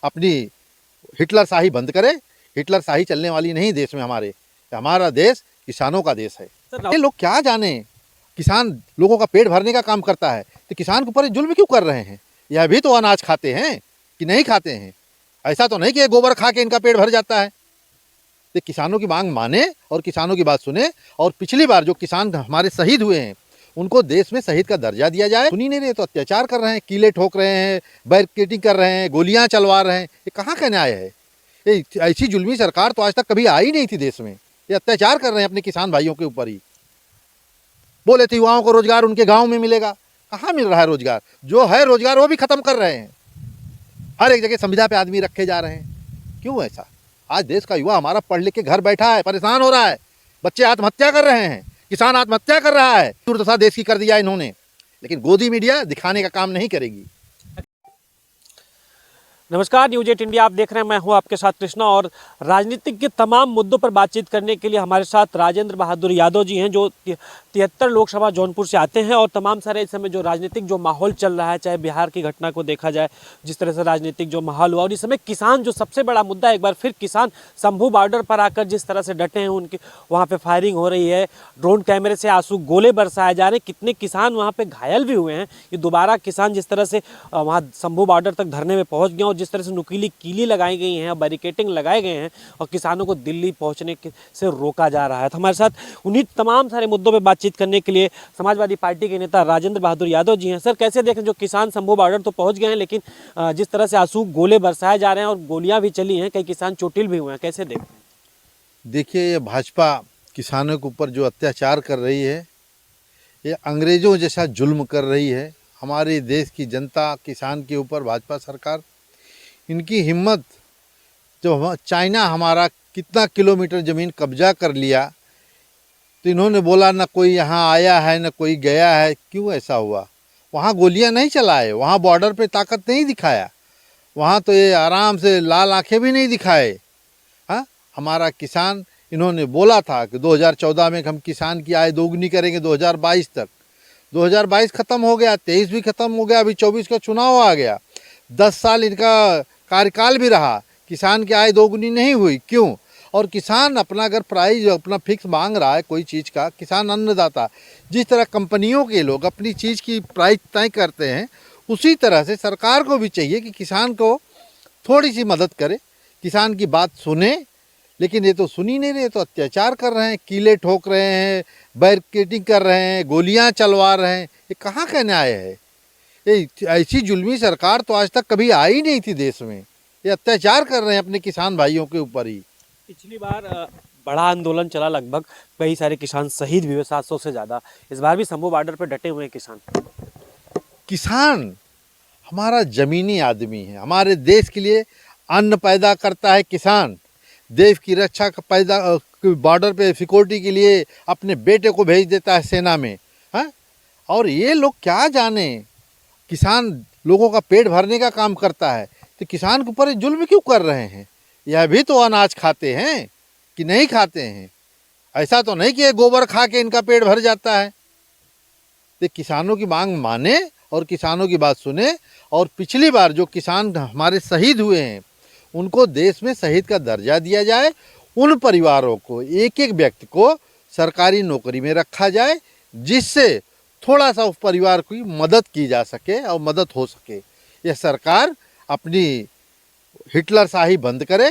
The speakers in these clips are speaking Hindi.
अपनी हिटलर शाही बंद करे। हिटलर शाही चलने वाली नहीं देश में हमारा देश किसानों का देश है। ये लोग क्या जाने, किसान लोगों का पेट भरने का काम करता है तो किसान के ऊपर जुल्म क्यों कर रहे हैं? यह भी तो अनाज खाते हैं कि नहीं खाते हैं? ऐसा तो नहीं कि ये गोबर खा के इनका पेट भर जाता है। तो किसानों की मांग माने और किसानों की बात सुने। और पिछली बार जो किसान हमारे शहीद हुए हैं उनको देश में शहीद का दर्जा दिया जाए। सुनी नहीं रहे तो अत्याचार कर रहे हैं, कीले ठोक रहे हैं, बैरिकेडिंग कर रहे हैं, गोलियां चलवा रहे हैं। ये कहाँ का न्याय है? ये ऐसी जुल्मी सरकार तो आज तक कभी आई नहीं थी देश में। ये अत्याचार कर रहे हैं अपने किसान भाइयों के ऊपर ही। बोले थे युवाओं को रोजगार उनके गांव में मिलेगा, कहाँ मिल रहा है रोजगार? जो है रोजगार वो भी खत्म कर रहे हैं। हर एक जगह संविदा पे आदमी रखे जा रहे हैं। क्यों ऐसा? आज देश का युवा हमारा पढ़ लिख के घर बैठा है, परेशान हो रहा है। बच्चे आत्महत्या कर रहे हैं, किसान आत्महत्या कर रहा है। दुर्दशा देश की कर दिया इन्होंने। लेकिन गोदी मीडिया दिखाने का काम नहीं करेगी। नमस्कार, न्यूज 8 इंडिया आप देख रहे हैं। मैं हूं आपके साथ कृष्णा और राजनीतिक के तमाम मुद्दों पर बातचीत करने के लिए हमारे साथ राजेंद्र बहादुर यादव जी हैं, जो 73 लोकसभा जौनपुर से आते हैं। और तमाम सारे इस समय जो राजनीतिक जो माहौल चल रहा है, चाहे बिहार की घटना को देखा जाए, जिस तरह से राजनीतिक जो माहौल हुआ, और इस समय किसान जो सबसे बड़ा मुद्दा, एक बार फिर किसान शंभू बॉर्डर पर आकर जिस तरह से डटे हैं, उनकी वहाँ पर फायरिंग हो रही है, ड्रोन कैमरे से आंसू गोले बरसाए जा रहे हैं, कितने किसान वहाँ पर घायल भी हुए हैं। ये दोबारा किसान जिस तरह से वहाँ शंभू बॉर्डर तक धरने में पहुँच गए और जिस तरह से नुकीली कीली लगाई गई हैं, बैरिकेडिंग लगाए गए हैं और किसानों को दिल्ली पहुंचने से रोका जा रहा है। तो हमारे साथ उन्हीं तमाम सारे मुद्दों पर बातचीत करने के लिए समाजवादी पार्टी के नेता राजेंद्र बहादुर यादव जी हैं। सर, कैसे देखें, जो किसान शंभू बॉर्डर तो पहुंच गए हैं, लेकिन जिस तरह से आंसू गोले बरसाए जा रहे हैं और गोलियां भी चली हैं, कई किसान चोटिल भी हुए हैं, कैसे देखें? देखिए, ये भाजपा किसानों के ऊपर जो अत्याचार कर रही है, ये अंग्रेज़ों जैसा जुल्म कर रही है। हमारे देश की जनता किसान के ऊपर भाजपा सरकार, इनकी हिम्मत, जो चाइना हमारा कितना किलोमीटर ज़मीन कब्जा कर लिया तो इन्होंने बोला ना कोई यहाँ आया है ना कोई गया है। क्यों ऐसा हुआ? वहाँ गोलियाँ नहीं चलाए, वहाँ बॉर्डर पे ताकत नहीं दिखाया, वहाँ तो ये आराम से लाल आंखें भी नहीं दिखाए। हाँ, हमारा किसान, इन्होंने बोला था कि 2014 में हम किसान की आय दोगुनी करेंगे 2022 तक। 2022 ख़त्म हो गया, 23 भी ख़त्म हो गया, अभी 24 का चुनाव आ गया। 10 साल इनका कार्यकाल भी रहा, किसान की आय दोगुनी नहीं हुई। क्यों? और किसान अपना अगर प्राइस अपना फिक्स मांग रहा है कोई चीज़ का, किसान अन्नदाता, जिस तरह कंपनियों के लोग अपनी चीज़ की प्राइस तय करते हैं, उसी तरह से सरकार को भी चाहिए कि किसान को थोड़ी सी मदद करे, किसान की बात सुने। लेकिन ये तो सुनी नहीं रहे, तो अत्याचार कर रहे हैं, कीले ठोक रहे हैं, बैरिकेडिंग कर रहे हैं, गोलियां चलवा रहे हैं। ये कहाँ का न्याय है? ये ऐसी जुल्मी सरकार तो आज तक कभी आई नहीं थी देश में। ये अत्याचार कर रहे हैं अपने किसान भाइयों के ऊपर ही। पिछली बार बड़ा आंदोलन चला, लगभग कई सारे किसान शहीद भी हुए, 700 से ज़्यादा। इस बार भी शंभू बॉर्डर पर डटे हुए हैं किसान। किसान हमारा ज़मीनी आदमी है, हमारे देश के लिए अन्न पैदा करता है किसान। देश की रक्षा का पैदा बॉर्डर पे सिक्योरिटी के लिए अपने बेटे को भेज देता है सेना में। हाँ, और ये लोग क्या जाने, किसान लोगों का पेट भरने का काम करता है तो किसान के ऊपर जुल्म क्यों कर रहे हैं? यह भी तो अनाज खाते हैं कि नहीं खाते हैं? ऐसा तो नहीं कि ये गोबर खा के इनका पेट भर जाता है। तो किसानों की मांग माने और किसानों की बात सुने। और पिछली बार जो किसान हमारे शहीद हुए हैं उनको देश में शहीद का दर्जा दिया जाए। उन परिवारों को, एक एक व्यक्ति को सरकारी नौकरी में रखा जाए, जिससे थोड़ा सा उस परिवार की मदद की जा सके और मदद हो सके। यह सरकार अपनी हिटलर शाही बंद करे।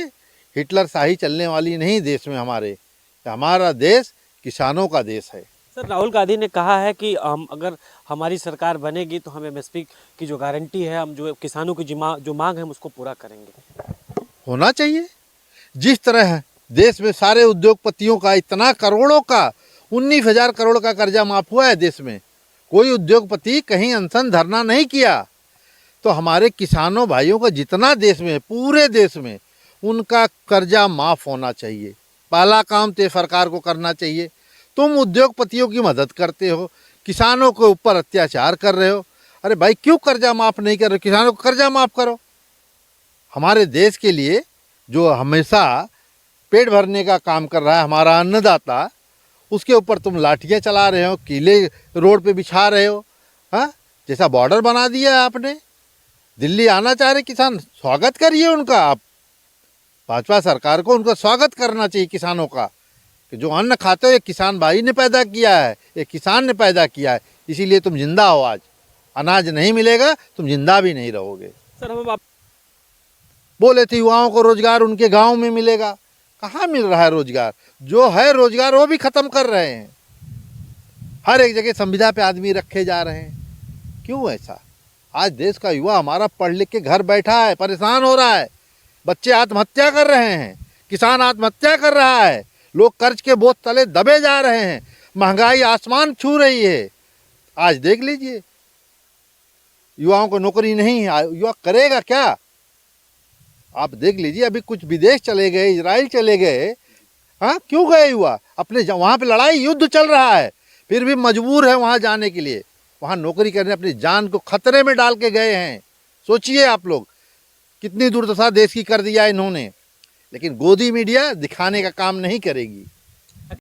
हिटलर शाही चलने वाली नहीं देश में हमारा देश किसानों का देश है। सर, राहुल गांधी ने कहा है कि हम अगर हमारी सरकार बनेगी तो हम एमएसपी की जो गारंटी है, हम जो किसानों की जो मांग है हम उसको पूरा करेंगे। होना चाहिए। जिस तरह देश में सारे उद्योगपतियों का इतना करोड़ों का 19,000 करोड़ का कर्जा माफ हुआ है देश में, कोई उद्योगपति कहीं अनशन धरना नहीं किया। तो हमारे किसानों भाइयों का जितना देश में, पूरे देश में, उनका कर्जा माफ होना चाहिए। पहला काम तो सरकार को करना चाहिए। तुम उद्योगपतियों की मदद करते हो, किसानों के ऊपर अत्याचार कर रहे हो। अरे भाई, क्यों कर्जा माफ नहीं कर रहे? किसानों को कर्जा माफ करो। हमारे देश के लिए जो हमेशा पेट भरने का काम कर रहा है हमारा अन्नदाता, उसके ऊपर तुम लाठियाँ चला रहे हो, कीले रोड पे बिछा रहे हो। हाँ, जैसा बॉर्डर बना दिया है आपने। दिल्ली आना चाह रहे किसान, स्वागत करिए उनका। आप भाजपा सरकार को उनका स्वागत करना चाहिए किसानों का, कि जो अन्न खाते हो ये किसान भाई ने पैदा किया है, ये किसान ने पैदा किया है, इसीलिए तुम जिंदा हो। आज अनाज नहीं मिलेगा तुम जिंदा भी नहीं रहोगे। सर हम आप बोले थे युवाओं को रोजगार उनके गांव में मिलेगा, कहाँ मिल रहा है रोजगार? जो है रोजगार वो भी खत्म कर रहे हैं। हर एक जगह संविदा पे आदमी रखे जा रहे हैं। क्यों ऐसा? आज देश का युवा हमारा पढ़ लिख के घर बैठा है, परेशान हो रहा है। बच्चे आत्महत्या कर रहे हैं, किसान आत्महत्या कर रहा है, लोग कर्ज के बोझ तले दबे जा रहे हैं, महंगाई आसमान छू रही है। आज देख लीजिए, युवाओं को नौकरी नहीं है, युवा करेगा क्या? आप देख लीजिए, अभी कुछ विदेश चले गए, इजराइल चले गए। हाँ, क्यों गए युवा? अपने वहाँ पे लड़ाई युद्ध चल रहा है, फिर भी मजबूर है वहाँ जाने के लिए, वहाँ नौकरी करने, अपनी जान को खतरे में डाल के गए हैं। सोचिए आप लोग, कितनी दुर्दशा देश की कर दिया इन्होंने। लेकिन गोदी मीडिया दिखाने का काम नहीं करेगी।